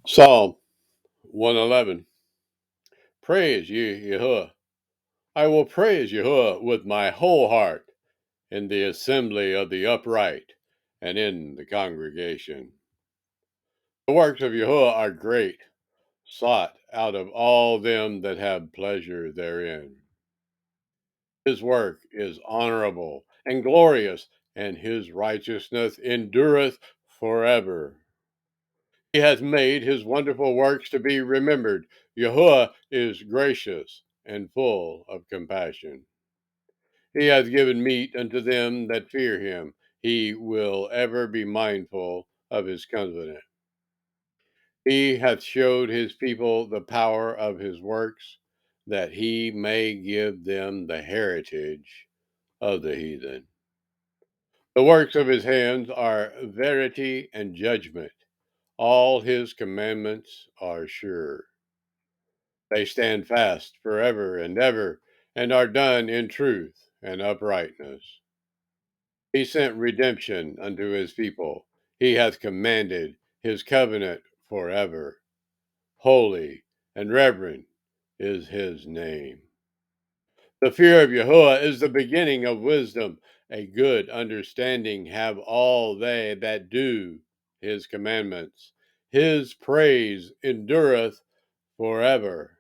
Psalm 111. Praise ye Yahuwah. I will praise Yahuwah with my whole heart in the assembly of the upright and in the congregation. The works of Yahuwah are great, sought out of all them that have pleasure therein. His work is honorable and glorious, and his righteousness endureth forever. He has made his wonderful works to be remembered. Yahuwah is gracious and full of compassion. He hath given meat unto them that fear him. He will ever be mindful of his covenant. He hath showed his people the power of his works, that he may give them the heritage of the heathen. The works of his hands are verity and judgment. All his commandments are sure. They stand fast forever and ever, and are done in truth and uprightness. He sent redemption unto his people. He hath commanded his covenant forever. Holy and reverend is his name. The fear of Yahuwah is the beginning of wisdom. A good understanding have all they that do his commandments. His praise endureth forever.